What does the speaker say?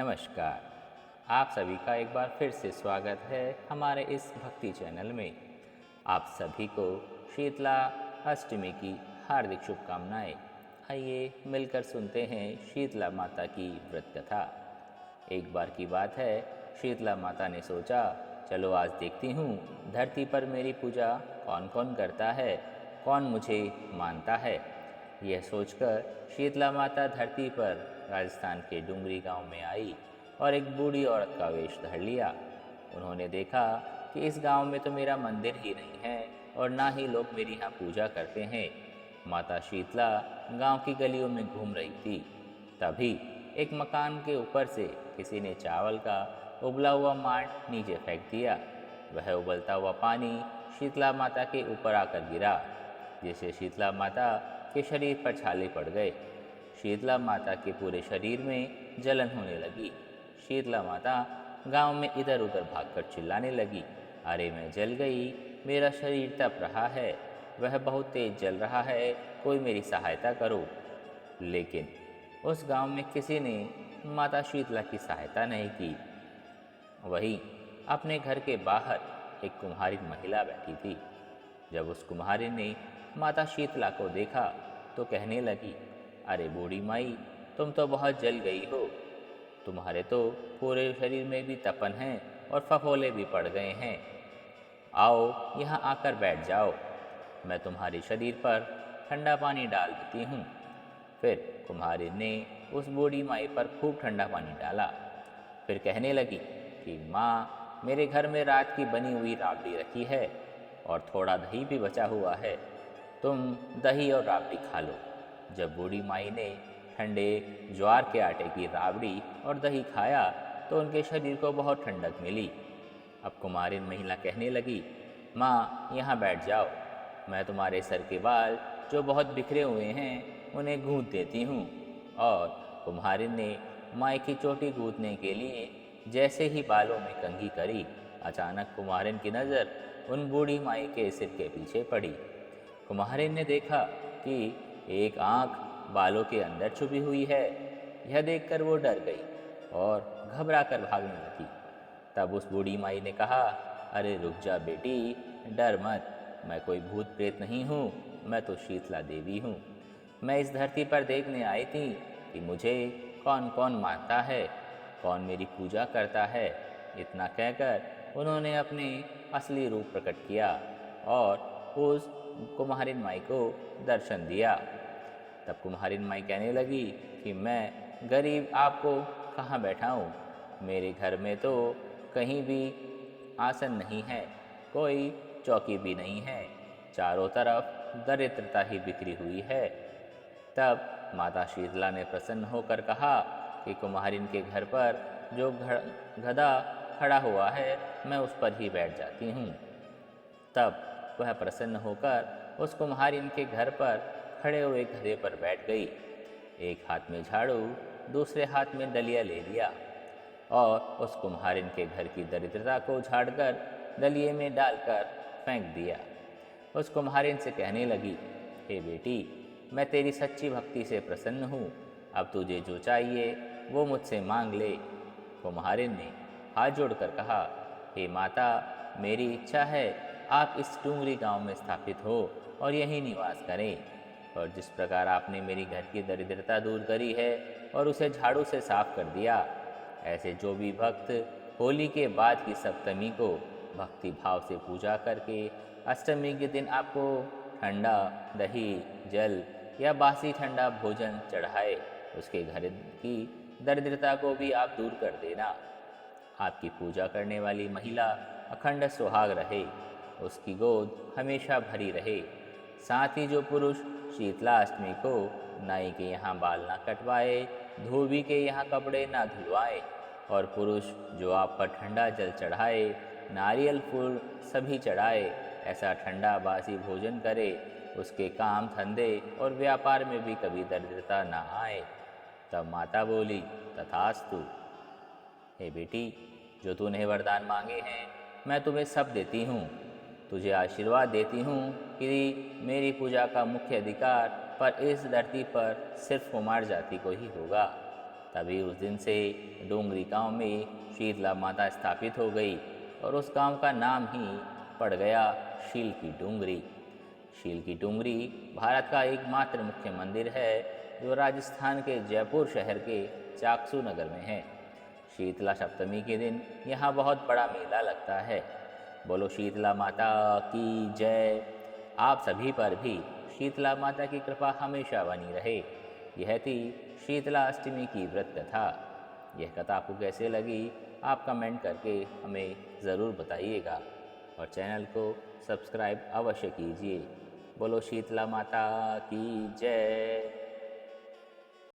नमस्कार। आप सभी का एक बार फिर से स्वागत है हमारे इस भक्ति चैनल में। आप सभी को शीतला अष्टमी की हार्दिक शुभकामनाएं। आइए मिलकर सुनते हैं शीतला माता की व्रत कथा। एक बार की बात है, शीतला माता ने सोचा, चलो आज देखती हूँ धरती पर मेरी पूजा कौन कौन करता है, कौन मुझे मानता है। यह सोचकर शीतला माता धरती पर राजस्थान के डुंगरी गांव में आई और एक बूढ़ी औरत का वेश धर लिया। उन्होंने देखा कि इस गांव में तो मेरा मंदिर ही नहीं है और ना ही लोग मेरी यहाँ पूजा करते हैं। माता शीतला गांव की गलियों में घूम रही थी। तभी एक मकान के ऊपर से किसी ने चावल का उबला हुआ मांड नीचे फेंक दिया। वह उबलता हुआ पानी शीतला माता के ऊपर आकर गिरा, जिससे शीतला माता के शरीर पर छाले पड़ गए। शीतला माता के पूरे शरीर में जलन होने लगी। शीतला माता गांव में इधर उधर भागकर चिल्लाने लगी, अरे मैं जल गई, मेरा शरीर तप रहा है, वह बहुत तेज जल रहा है, कोई मेरी सहायता करो। लेकिन उस गांव में किसी ने माता शीतला की सहायता नहीं की। वहीं अपने घर के बाहर एक कुम्हारिन महिला बैठी थी। जब उस कुम्हारिन ने माता शीतला को देखा तो कहने लगी, अरे बूढ़ी माई, तुम तो बहुत जल गई हो। तुम्हारे तो पूरे शरीर में भी तपन है और फफोले भी पड़ गए हैं। आओ यहाँ आकर बैठ जाओ, मैं तुम्हारे शरीर पर ठंडा पानी डाल देती हूँ। फिर कुम्हारिन ने उस बूढ़ी माई पर खूब ठंडा पानी डाला। फिर कहने लगी कि माँ, मेरे घर में रात की बनी हुई राबड़ी रखी है और थोड़ा दही भी बचा हुआ है, तुम दही और राबड़ी खा लो। जब बूढ़ी माई ने ठंडे ज्वार के आटे की राबड़ी और दही खाया तो उनके शरीर को बहुत ठंडक मिली। अब कुमारिन महिला कहने लगी, माँ यहाँ बैठ जाओ, मैं तुम्हारे सर के बाल जो बहुत बिखरे हुए हैं उन्हें गूंथ देती हूँ। और कुम्हारिन ने माई की चोटी गूंथने के लिए जैसे ही बालों में कंघी करी, अचानक कुम्हारिन की नज़र उन बूढ़ी माई के सिर के पीछे पड़ी। कुम्हारिन ने देखा कि एक आंख बालों के अंदर छुपी हुई है। यह देखकर वो डर गई और घबरा कर भागने लगी। तब उस बूढ़ी माई ने कहा, अरे रुक जा बेटी, डर मत, मैं कोई भूत प्रेत नहीं हूँ, मैं तो शीतला देवी हूँ। मैं इस धरती पर देखने आई थी कि मुझे कौन कौन मानता है, कौन मेरी पूजा करता है। इतना कहकर उन्होंने अपने असली रूप प्रकट किया और उस कुम्हारिन माई को दर्शन दिया। तब कुम्हारिन माई कहने लगी कि मैं गरीब आपको कहाँ बैठाऊँ, मेरे घर में तो कहीं भी आसन नहीं है, कोई चौकी भी नहीं है, चारों तरफ दरिद्रता ही बिखरी हुई है। तब माता शीतला ने प्रसन्न होकर कहा कि कुम्हारिन के घर पर जो गधा खड़ा हुआ है, मैं उस पर ही बैठ जाती हूँ। तब वह प्रसन्न होकर उस कुम्हारिन के घर पर खड़े हुए गधे पर बैठ गई। एक हाथ में झाड़ू, दूसरे हाथ में डलिया ले लिया और उस कुम्हारिन के घर की दरिद्रता को झाड़कर डलिये में डालकर फेंक दिया। उस कुम्हारिन से कहने लगी, हे बेटी, मैं तेरी सच्ची भक्ति से प्रसन्न हूँ, अब तुझे जो चाहिए वो मुझसे मांग ले। कुम्हारिन ने हाथ जोड़कर कहा, हे माता, मेरी इच्छा है आप इस डूंगरी गांव में स्थापित हो और यहीं निवास करें। और जिस प्रकार आपने मेरी घर की दरिद्रता दूर करी है और उसे झाड़ू से साफ कर दिया, ऐसे जो भी भक्त होली के बाद की सप्तमी को भक्ति भाव से पूजा करके अष्टमी के दिन आपको ठंडा दही, जल या बासी ठंडा भोजन चढ़ाए, उसके घर की दरिद्रता को भी आप दूर कर देना। आपकी पूजा करने वाली महिला अखंड सुहाग रहे, उसकी गोद हमेशा भरी रहे। साथ ही जो पुरुष शीतला अष्टमी को नाई के यहाँ बाल ना कटवाए, धोबी के यहाँ कपड़े ना धुलवाए और पुरुष जो आप पर ठंडा जल चढ़ाए, नारियल फूल सभी चढ़ाए, ऐसा ठंडा बासी भोजन करे, उसके काम धंधे और व्यापार में भी कभी दरिद्रता ना आए। तब माता बोली, तथास्तु। हे बेटी, जो तूने वरदान मांगे हैं मैं तुम्हें सब देती हूँ। तुझे आशीर्वाद देती हूँ कि मेरी पूजा का मुख्य अधिकार पर इस धरती पर सिर्फ कुमार जाति को ही होगा। तभी उस दिन से डोंगरी गांव में शीतला माता स्थापित हो गई और उस गांव का नाम ही पड़ गया शील की डोंगरी। शील की डोंगरी भारत का एकमात्र मुख्य मंदिर है जो राजस्थान के जयपुर शहर के चाकसू नगर में है। शीतला सप्तमी के दिन यहाँ बहुत बड़ा मेला लगता है। बोलो शीतला माता की जय। आप सभी पर भी शीतला माता की कृपा हमेशा बनी रहे। यह थी शीतला अष्टमी की व्रत कथा। यह कथा आपको कैसे लगी आप कमेंट करके हमें ज़रूर बताइएगा और चैनल को सब्सक्राइब अवश्य कीजिए। बोलो शीतला माता की जय।